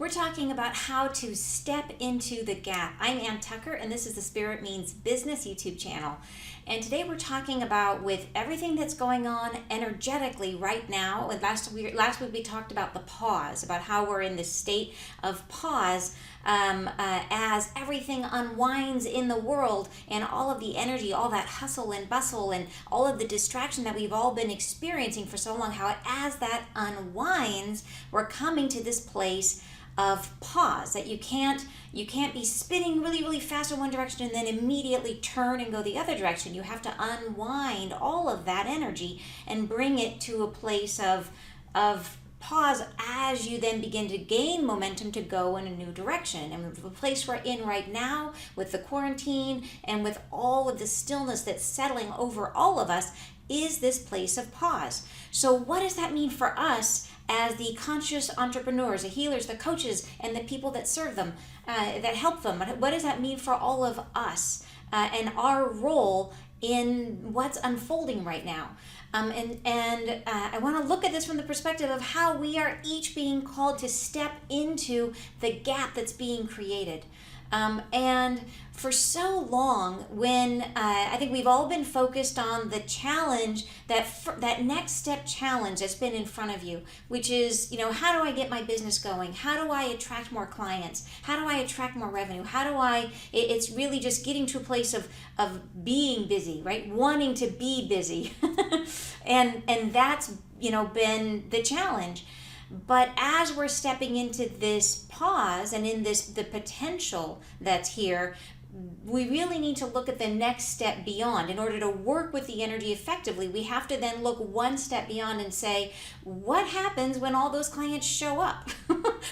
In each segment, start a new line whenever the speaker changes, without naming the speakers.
We're talking about how to step into the gap. I'm Ann Tucker, and this is the Spirit Means Business YouTube channel. And today we're talking about, with everything that's going on energetically right now. Last week we talked about the pause, about how we're in this state of pause as everything unwinds in the world, and all of the energy, all that hustle and bustle, and all of the distraction that we've all been experiencing for so long. How as that unwinds, we're coming to this place of pause, that you can't be spinning really fast in one direction and then immediately turn and go the other direction. You have to unwind all of that energy and bring it to a place of pause as you then begin to gain momentum to go in a new direction. And the place we're in right now, with the quarantine and with all of the stillness that's settling over all of us, is this place of pause. So what does that mean for us as the conscious entrepreneurs, the healers, the coaches, and the people that serve them, that help them? What does that mean for all of us and our role in what's unfolding right now? I want to look at this from the perspective of how we are each being called to step into the gap that's being created. And for so long, when I think we've all been focused on the challenge, that next step challenge that's been in front of you, which is, how do I get my business going? How do I attract more clients? How do I attract more revenue? It's really just getting to a place of being busy, right? Wanting to be busy. and that's, been the challenge. But as we're stepping into this pause and in the potential that's here, we really need to look at the next step beyond. In order to work with the energy effectively, we have to then look one step beyond and say, what happens when all those clients show up?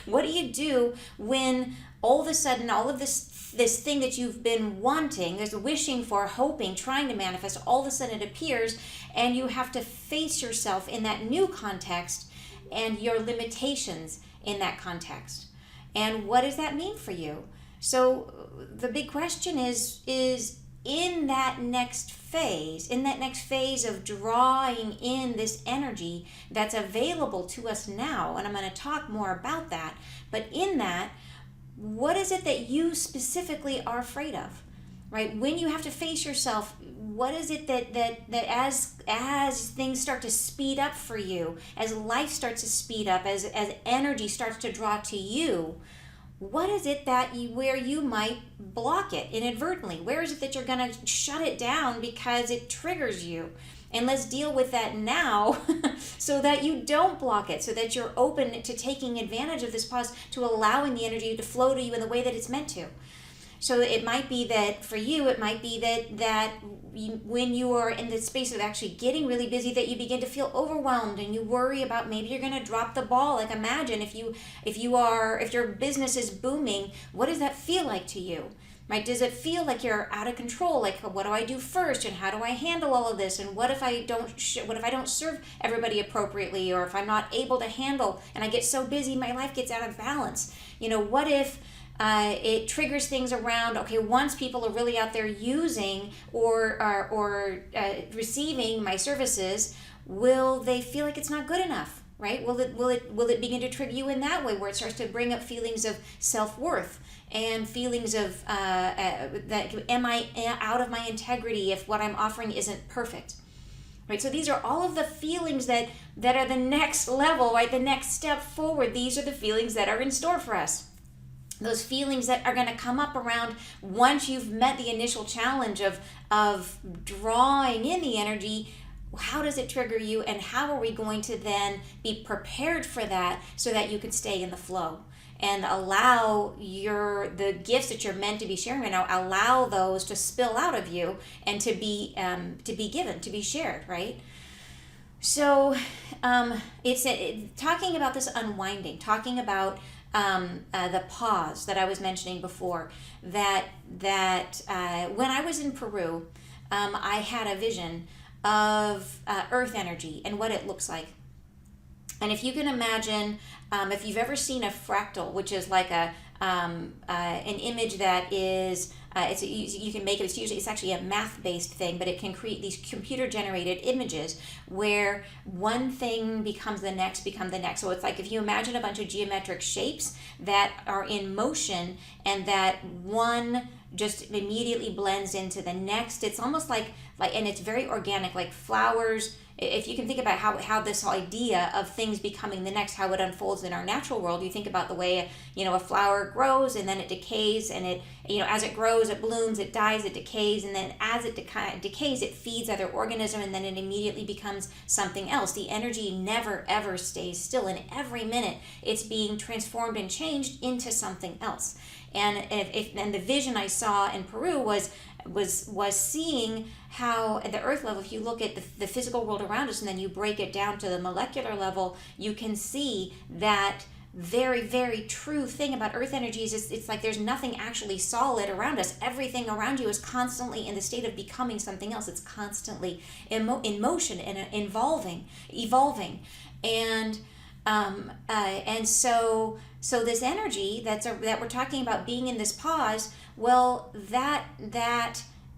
What do you do when all of a sudden all of this thing that you've been wanting, there's wishing for, hoping, trying to manifest, all of a sudden it appears, and you have to face yourself in that new context and your limitations in that context. And what does that mean for you? So the big question is in that next phase of drawing in this energy that's available to us now, and I'm going to talk more about that, but in that, what is it that you specifically are afraid of? Right? When you have to face yourself, what is it that as things start to speed up for you, as life starts to speed up, as energy starts to draw to you, what is it where you might block it inadvertently? Where is it that you're going to shut it down because it triggers you? And let's deal with that now so that you don't block it, so that you're open to taking advantage of this pause, to allowing the energy to flow to you in the way that it's meant to. So it might be that for you, it might be that when you are in the space of actually getting really busy, that you begin to feel overwhelmed and you worry about maybe you're going to drop the ball. Like, imagine if your business is booming, what does that feel like to you? Right? Does it feel like you're out of control? Like, what do I do first, and how do I handle all of this? And what if I don't serve everybody appropriately, or if I'm not able to handle and I get so busy my life gets out of balance? What if it triggers things around, okay, once people are really out there using or receiving my services, will they feel like it's not good enough, right? Will it begin to trigger you in that way, where it starts to bring up feelings of self-worth and feelings of that am I out of my integrity if what I'm offering isn't perfect? Right, so these are all of the feelings that are the next level, right? The next step forward. These are the feelings that are in store for us. Those feelings that are going to come up around once you've met the initial challenge of drawing in the energy. How does it trigger you, and how are we going to then be prepared for that so that you can stay in the flow and allow the gifts that you're meant to be sharing right now, allow those to spill out of you and to be given, to be shared, right? So it's talking about this unwinding, talking about the pause that I was mentioning before, that when I was in Peru, I had a vision of earth energy and what it looks like. And if you can imagine, if you've ever seen a fractal, which is like an image that is you can make it. It's actually a math-based thing, but it can create these computer-generated images where one thing becomes the next, So it's like if you imagine a bunch of geometric shapes that are in motion, and that one just immediately blends into the next. It's almost like and it's very organic, like flowers. If you can think about how this idea of things becoming the next, how it unfolds in our natural world, you think about the way a flower grows and then it decays, and it as it grows, it blooms, it dies, it decays, and then as it decays, it feeds other organisms, and then it immediately becomes something else. The energy never ever stays still, and every minute it's being transformed and changed into something else. And the vision I saw in Peru was seeing how at the earth level, if you look at the physical world around us and then you break it down to the molecular level, you can see that very, very true thing about earth energies is it's like there's nothing actually solid around us. Everything around you is constantly in the state of becoming something else. It's constantly in motion and evolving. And so this energy that we're talking about being in this pause, well, that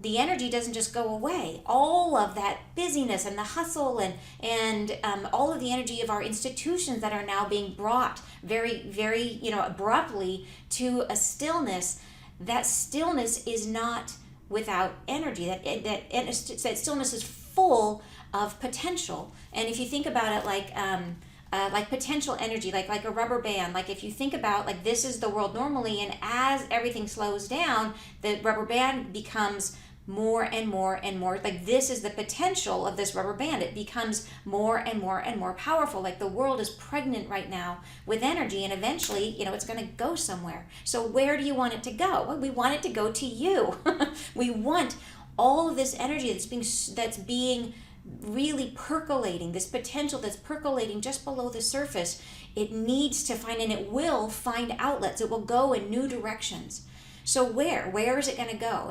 the energy doesn't just go away. All of that busyness and the hustle and all of the energy of our institutions that are now being brought very, very abruptly to a stillness. That stillness is not without energy. That stillness is full of potential. And if you think about it like potential energy, like a rubber band. Like if you think about like this is the world normally, and as everything slows down, the rubber band becomes more and more and more. Like this is the potential of this rubber band. It becomes more and more and more powerful. Like the world is pregnant right now with energy, and eventually, it's going to go somewhere. So where do you want it to go? Well, we want it to go to you. We want all of this energy that's being really percolating, this potential that's percolating just below the surface. It needs to find, and it will find outlets. It will go in new directions. So where is it going to go?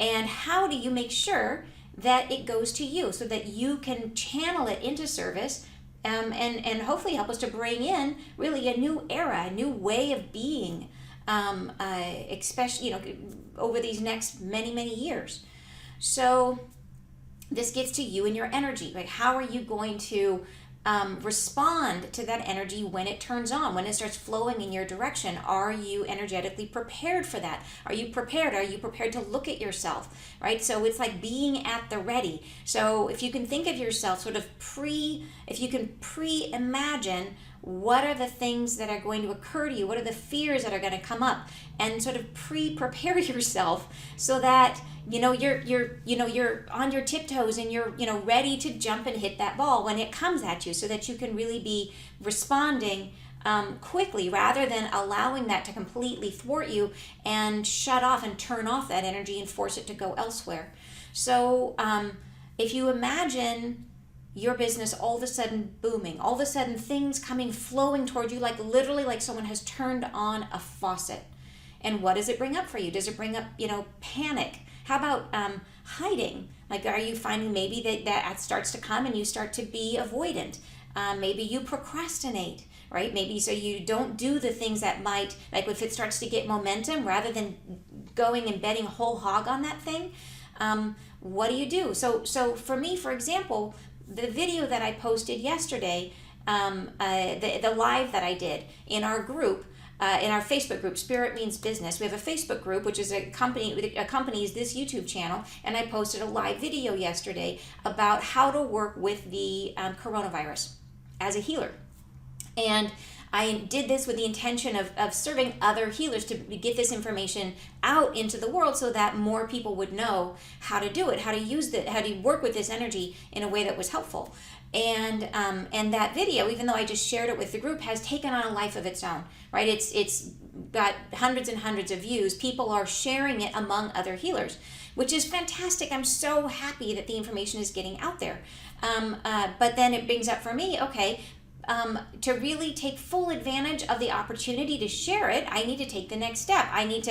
And how do you make sure that it goes to you so that you can channel it into service, and hopefully help us to bring in really a new era, a new way of being, especially over these next many, many years. So this gets to you and your energy. Like how are you going to respond to that energy when it turns on, when it starts flowing in your direction? Are you energetically prepared for that? Are you prepared? Are you prepared to look at yourself, right? So it's like being at the ready. So if you can think of yourself sort of if you can pre-imagine what are the things that are going to occur to you, what are the fears that are going to come up, and sort of prepare yourself so that you're on your tiptoes and you're ready to jump and hit that ball when it comes at you, so that you can really be responding quickly, rather than allowing that to completely thwart you and shut off and turn off that energy and force it to go elsewhere. So if you imagine your business all of a sudden booming, all of a sudden things flowing toward you, like literally like someone has turned on a faucet. And what does it bring up for you? Does it bring up, panic? How about hiding? Like, are you finding maybe that starts to come and you start to be avoidant? Maybe you procrastinate, right? Maybe so you don't do the things that might, like if it starts to get momentum, rather than going and betting whole hog on that thing, what do you do? So for me, for example, the video that I posted yesterday, the live that I did in our group, in our Facebook group, Spirit Means Business. We have a Facebook group, which is accompanies this YouTube channel, and I posted a live video yesterday about how to work with the coronavirus as a healer. And I did this with the intention of serving other healers to get this information out into the world so that more people would know how to do it, how to use how to work with this energy in a way that was helpful. And that video, even though I just shared it with the group, has taken on a life of its own, right? It's got hundreds and hundreds of views. People are sharing it among other healers, which is fantastic. I'm so happy that the information is getting out there. But then it brings up for me, okay, to really take full advantage of the opportunity to share it, I need to take the next step. I need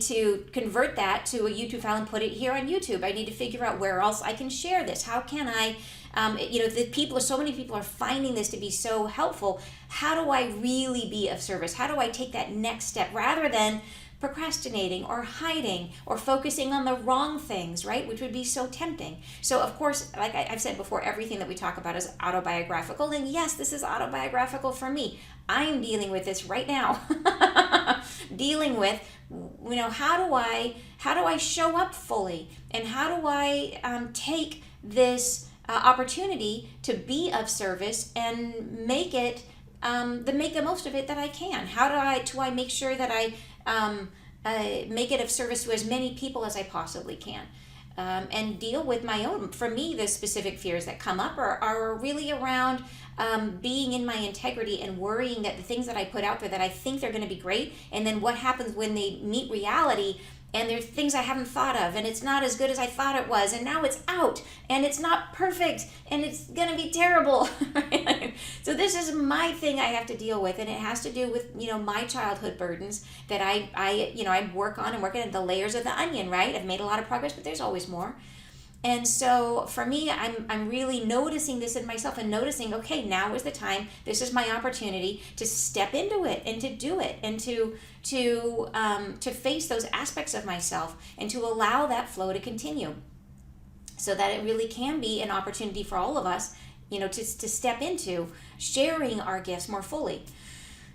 to convert that to a YouTube file and put it here on YouTube. I need to figure out where else I can share this. How can I, so many people are finding this to be so helpful. How do I really be of service? How do I take that next step rather than procrastinating or hiding or focusing on the wrong things, right? Which would be so tempting. So, of course, like I've said before, everything that we talk about is autobiographical. And yes, this is autobiographical for me. I'm dealing with this right now. Dealing with, how do I show up fully? And how do I take this opportunity to be of service and make the most of it that I can? How do I make sure that I make it of service to as many people as I possibly can? And deal with my own, for me, the specific fears that come up are really around being in my integrity and worrying that the things that I put out there that I think they're going to be great, and then what happens when they meet reality and there's things I haven't thought of, and it's not as good as I thought it was, and now it's out, and it's not perfect, and it's going to be terrible. So this is my thing I have to deal with, and it has to do with, my childhood burdens that I work on the layers of the onion, right? I've made a lot of progress, but there's always more. And so for me, I'm really noticing this in myself and noticing, okay, now is the time. This is my opportunity to step into it and to do it and to face those aspects of myself and to allow that flow to continue, so that it really can be an opportunity for all of us, to step into sharing our gifts more fully.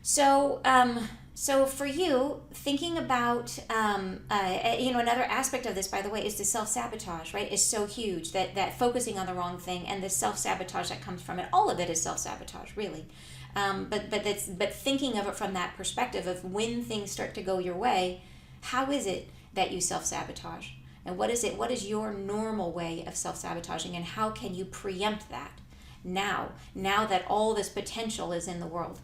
So for you, thinking about, another aspect of this, by the way, is the self-sabotage, right? Is so huge, that focusing on the wrong thing and the self-sabotage that comes from it. All of it is self-sabotage, really. But thinking of it from that perspective of when things start to go your way, how is it that you self-sabotage? And what is your normal way of self-sabotaging, and how can you preempt that now that all this potential is in the world?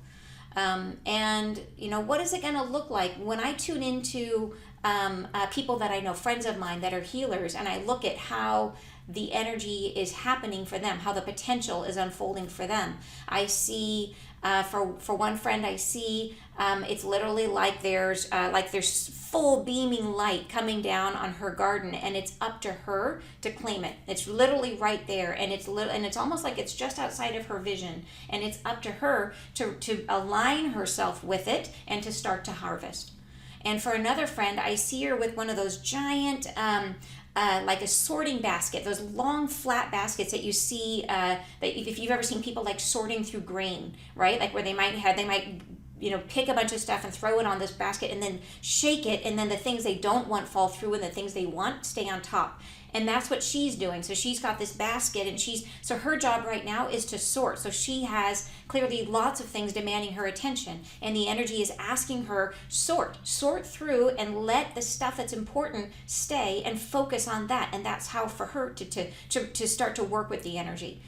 And what is it going to look like when I tune into people that I know, friends of mine that are healers, and I look at how the energy is happening for them, how the potential is unfolding for them? I see, for one friend, I see it's literally like there's full beaming light coming down on her garden, and it's up to her to claim it. It's literally right there, and it's almost like it's just outside of her vision, and it's up to her to align herself with it and to start to harvest. And for another friend, I see her with one of those giant like a sorting basket, those long flat baskets that you see, that if you've ever seen people like sorting through grain, right? Like where they might pick a bunch of stuff and throw it on this basket and then shake it, and then the things they don't want fall through and the things they want stay on top. And that's what she's doing. So she's got this basket, and so her job right now is to sort. So she has clearly lots of things demanding her attention, and the energy is asking her sort through and let the stuff that's important stay and focus on that. And that's how for her to start to work with the energy.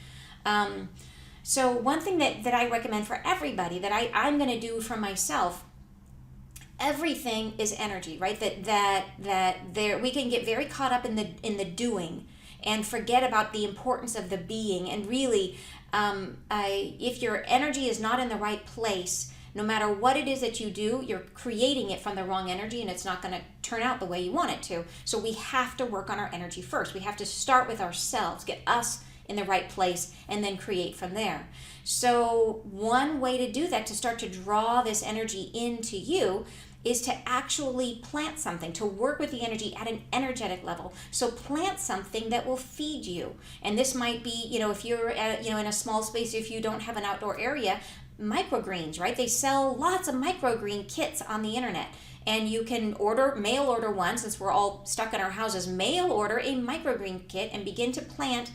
So one thing that I recommend for everybody that I'm going to do for myself, everything is energy, right? That there we can get very caught up in the doing and forget about the importance of the being. And really, if your energy is not in the right place, no matter what it is that you do, you're creating it from the wrong energy, and it's not going to turn out the way you want it to. So we have to work on our energy first. We have to start with ourselves, get us in the right place, and then create from there. So one way to do that, to start to draw this energy into you, is to actually plant something, to work with the energy at an energetic level. So plant something that will feed you. And this might be, if you're in a small space, if you don't have an outdoor area, microgreens, right? They sell lots of microgreen kits on the internet. And you can mail order one, since we're all stuck in our houses, mail order a microgreen kit and begin to plant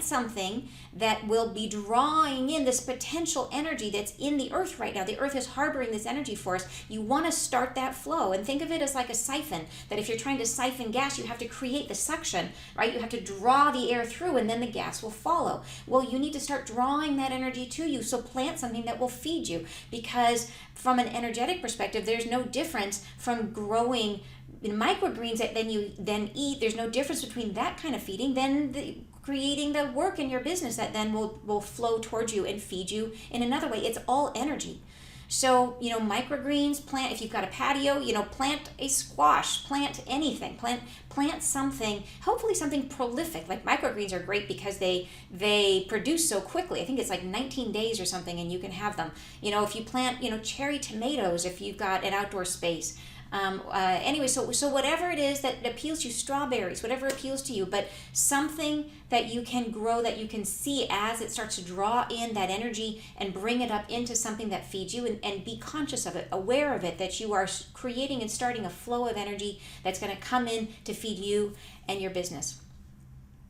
something that will be drawing in this potential energy that's in the earth right now. The earth is harboring this energy for us. You want to start that flow, and think of it as like a siphon, that if you're trying to siphon gas, you have to create the suction, right? You have to draw the air through, and then the gas will follow. Well, you need to start drawing that energy to you. So plant something that will feed you, because from an energetic perspective, there's no difference from growing microgreens that you eat. There's no difference between that kind of feeding than creating the work in your business that then will flow towards you and feed you in another way. It's all energy. So, microgreens, plant, if you've got a patio, plant a squash, plant anything, plant something, hopefully something prolific. Like microgreens are great because they produce so quickly. I think it's like 19 days or something, and you can have them. If you plant, cherry tomatoes, if you've got an outdoor space, Anyway, so whatever it is that appeals to you, strawberries, whatever appeals to you, but something that you can grow, that you can see as it starts to draw in that energy and bring it up into something that feeds you, and be conscious of it, aware of it, that you are creating and starting a flow of energy that's going to come in to feed you and your business.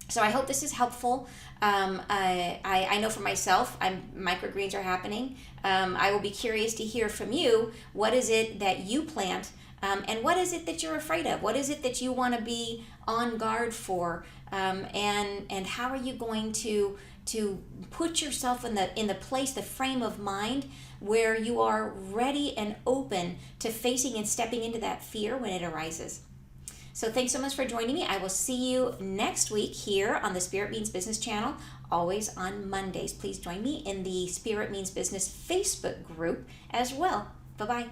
So I hope this is helpful. I know for myself, microgreens are happening. I will be curious to hear from you. What is it that you plant? And what is it that you're afraid of? What is it that you want to be on guard for? And how are you going to put yourself in the place, the frame of mind where you are ready and open to facing and stepping into that fear when it arises? So thanks so much for joining me. I will see you next week here on the Spirit Means Business channel, always on Mondays. Please join me in the Spirit Means Business Facebook group as well. Bye-bye.